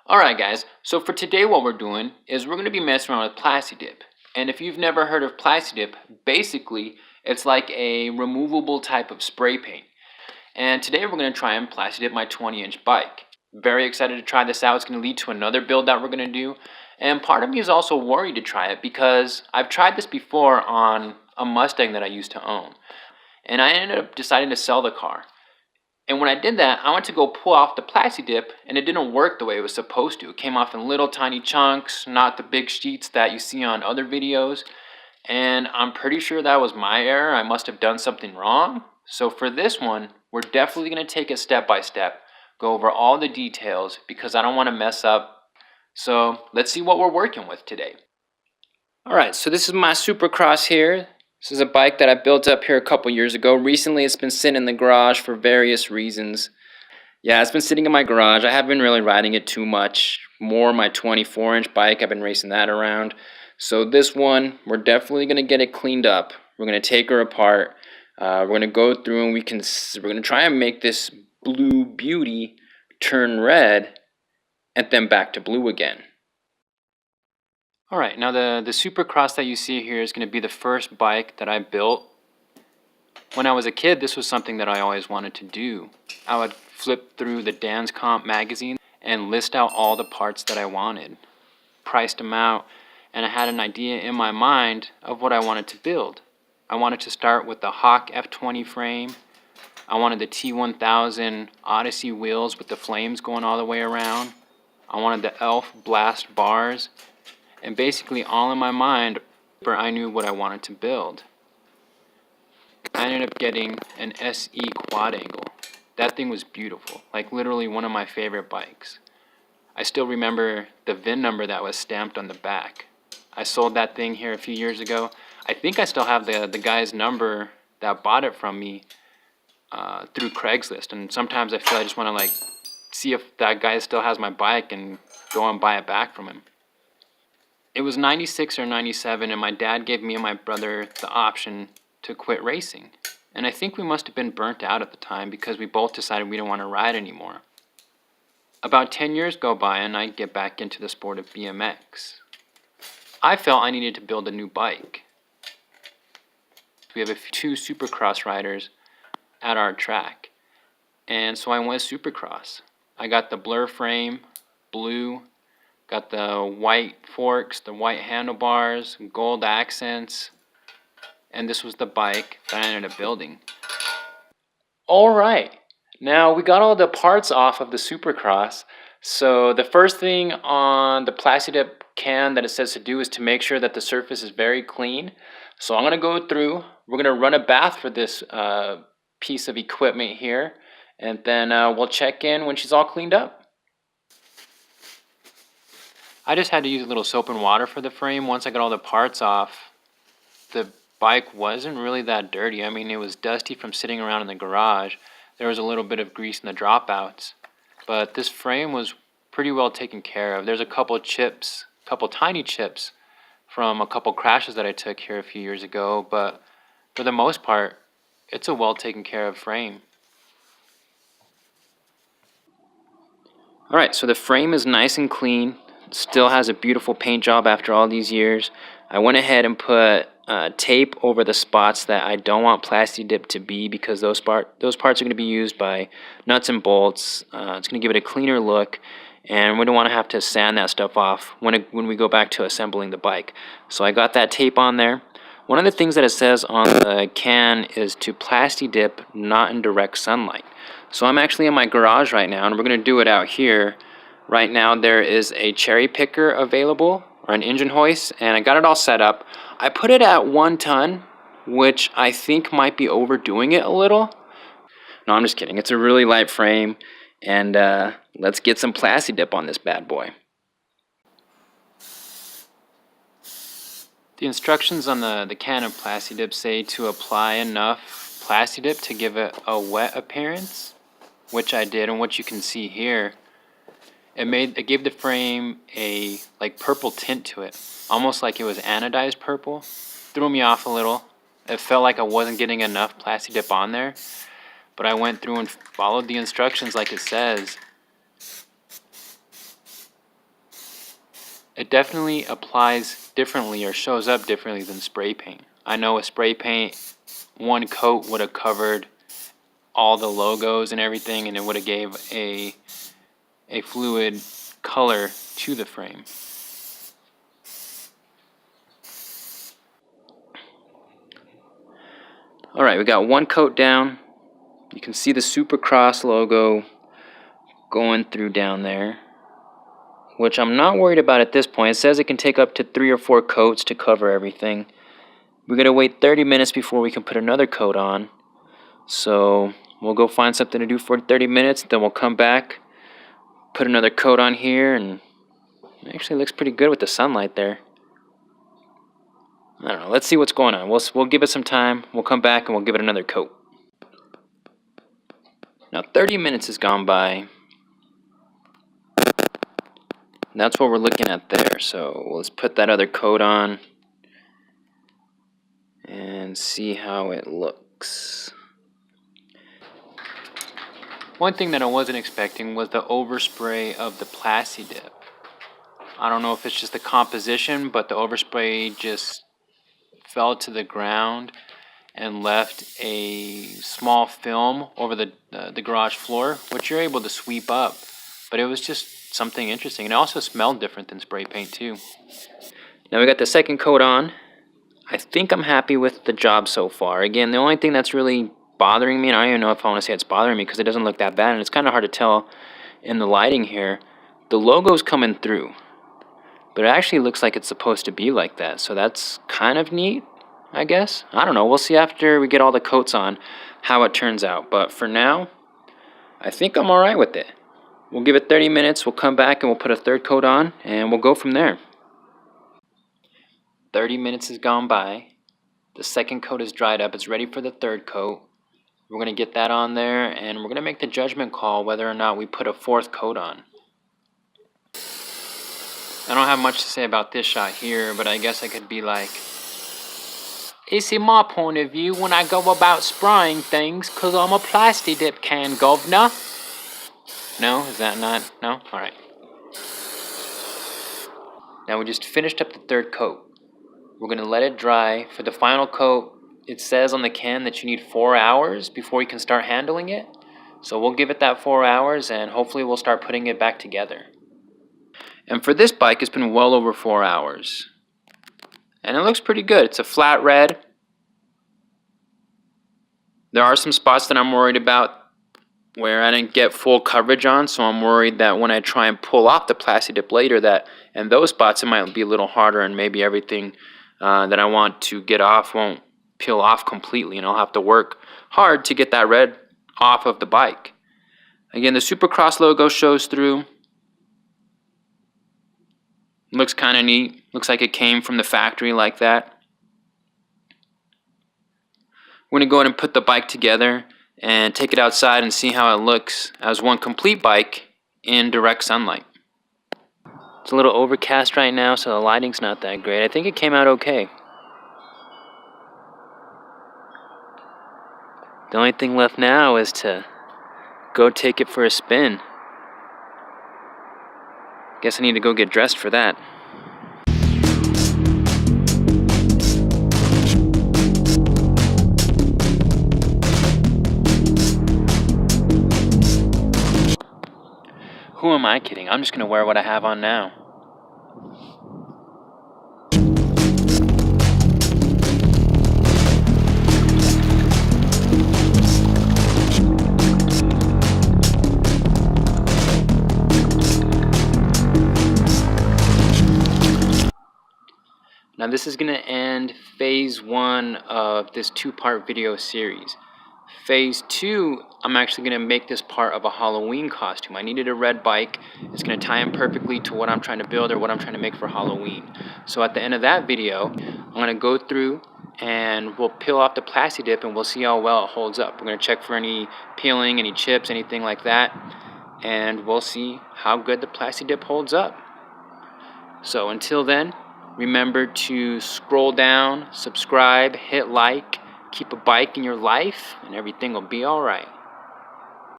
Alright guys, so for today what we're doing is we're going to be messing around with Plasti Dip. And if you've never heard of Plasti Dip, basically it's like a removable type of spray paint. And today we're going to try and Plasti Dip my 20-inch bike. Very excited to try this out. It's going to lead to another build that we're going to do. And part of me is also worried to try it because I've tried this before on a Mustang that I used to own. And I ended up deciding to sell the car. And when I did that, I went to go pull off the Plasti Dip, and it didn't work the way it was supposed to. It came off in little tiny chunks, not the big sheets that you see on other videos. And I'm pretty sure that was my error. I must have done something wrong. So for this one, we're definitely going to take it step by step, go over all the details because I don't want to mess up. So let's see what we're working with today. Alright, so this is my Supercross here. This is a bike that I built up here a couple years ago. Recently, it's been sitting in the garage for various reasons. Yeah, it's been sitting in my garage. I haven't been really riding it too much. More my 24-inch bike. I've been racing that around. So this one, we're definitely going to get it cleaned up. We're going to take her apart. We're going to go through and we're going to try and make this blue beauty turn red and then back to blue again. Alright, now the Supercross that you see here is going to be the first bike that I built. When I was a kid, this was something that I always wanted to do. I would flip through the Dance Comp magazine and list out all the parts that I wanted. Priced them out, and I had an idea in my mind of what I wanted to build. I wanted to start with the Hawk F20 frame. I wanted the T1000 Odyssey wheels with the flames going all the way around. I wanted the Elf Blast bars. And basically all in my mind, I knew what I wanted to build. I ended up getting an SE quad angle. That thing was beautiful, like literally one of my favorite bikes. I still remember the VIN number that was stamped on the back. I sold that thing here a few years ago. I think I still have the guy's number that bought it from me through Craigslist. And sometimes I feel I just want to like see if that guy still has my bike and go and buy it back from him. It was 96 or 97, and my dad gave me and my brother the option to quit racing. And I think we must have been burnt out at the time because we both decided we didn't want to ride anymore. About 10 years go by and I get back into the sport of BMX. I felt I needed to build a new bike. We have two Supercross riders at our track. And so I went Supercross. I got the blur frame, blue, got the white forks, the white handlebars, gold accents, and this was the bike that I ended up building. Alright, now we got all the parts off of the Supercross. So the first thing on the Plasti Dip can that it says to do is to make sure that the surface is very clean. So I'm going to go through, we're going to run a bath for this piece of equipment here, and then we'll check in when she's all cleaned up. I just had to use a little soap and water for the frame. Once I got all the parts off, the bike wasn't really that dirty. I mean, it was dusty from sitting around in the garage. There was a little bit of grease in the dropouts. But this frame was pretty well taken care of. There's a couple chips, couple tiny chips from a couple crashes that I took here a few years ago. But for the most part, it's a well taken care of frame. Alright, so the frame is nice and clean. Still has a beautiful paint job after all these years. I went ahead and put tape over the spots that I don't want Plasti Dip to be because those parts are going to be used by nuts and bolts. It's going to give it a cleaner look, and we don't want to have to sand that stuff off when we go back to assembling the bike. So I got that tape on there. One of the things that it says on the can is to Plasti Dip not in direct sunlight. So I'm actually in my garage right now, and we're going to do it out here. Right now there is a cherry picker available, or an engine hoist, and I got it all set up. I put it at 1 ton, which I think might be overdoing it a little. No, I'm just kidding. It's a really light frame, and let's get some Plasti Dip on this bad boy. The instructions on the can of Plasti Dip say to apply enough Plasti Dip to give it a wet appearance, which I did, and what you can see here. It gave the frame a like purple tint to it, almost like it was anodized purple. Threw me off a little. It felt like I wasn't getting enough Plasti Dip on there, but I went through and followed the instructions like it says. it definitely applies differently or shows up differently than spray paint. I know with spray paint, one coat would have covered all the logos and everything, and it would have gave a fluid color to the frame. Alright, we got one coat down. You can see the Supercross logo going through down there, which I'm not worried about at this point. It says it can take up to 3 or 4 coats to cover everything. We're going to wait 30 minutes before we can put another coat on. So we'll go find something to do for 30 minutes, then we'll come back, put another coat on here, and it actually looks pretty good with the sunlight there. I don't know, let's see what's going on. We'll give it some time, we'll come back and we'll give it another coat. Now 30 minutes has gone by. That's what we're looking at there, so let's put that other coat on and see how it looks. One thing that I wasn't expecting was the overspray of the Plasti Dip. I don't know if it's just the composition, but the overspray just fell to the ground and left a small film over the garage floor, which you're able to sweep up. But it was just something interesting. And it also smelled different than spray paint too. Now we got the second coat on. I think I'm happy with the job so far. Again, the only thing that's really bothering me, and I don't even know if I want to say it's bothering me because it doesn't look that bad, and it's kind of hard to tell in the lighting here. The logo's coming through, but it actually looks like it's supposed to be like that, so that's kind of neat, I guess. I don't know. We'll see after we get all the coats on how it turns out, but for now, I think I'm alright with it. We'll give it 30 minutes, we'll come back and we'll put a third coat on, and we'll go from there. 30 minutes has gone by. The second coat is dried up. It's ready for the third coat. We're going to get that on there, and we're going to make the judgment call whether or not we put a fourth coat on. I don't have much to say about this shot here, but I guess I could be like, it's in my point of view when I go about spraying things, because I'm a Plasti Dip can governor. No? Is that not? No? Alright. Now we just finished up the third coat. We're going to let it dry. For the final coat, it says on the can that you need 4 hours before you can start handling it. So we'll give it that 4 hours and hopefully we'll start putting it back together. And for this bike, it's been well over 4 hours. And it looks pretty good. It's a flat red. There are some spots that I'm worried about where I didn't get full coverage on, so I'm worried that when I try and pull off the Plasti Dip later, that in those spots it might be a little harder and maybe everything that I want to get off won't peel off completely, and I'll have to work hard to get that red off of the bike. Again, the Supercross logo shows through. Looks kind of neat. Looks like it came from the factory like that. We're going to go ahead and put the bike together and take it outside and see how it looks as one complete bike in direct sunlight. It's a little overcast right now, so the lighting's not that great. I think it came out okay. The only thing left now is to go take it for a spin. Guess I need to go get dressed for that. Who am I kidding? I'm just going to wear what I have on now. Now this is going to end phase 1 of this 2-part video series. Phase 2, I'm actually going to make this part of a Halloween costume. I needed a red bike. It's going to tie in perfectly to what I'm trying to build or what I'm trying to make for Halloween. So at the end of that video, I'm going to go through and we'll peel off the Plasti Dip and we'll see how well it holds up. We're going to check for any peeling, any chips, anything like that. And we'll see how good the Plasti Dip holds up. So until then, remember to scroll down, subscribe, hit like, keep a bike in your life, and everything will be alright.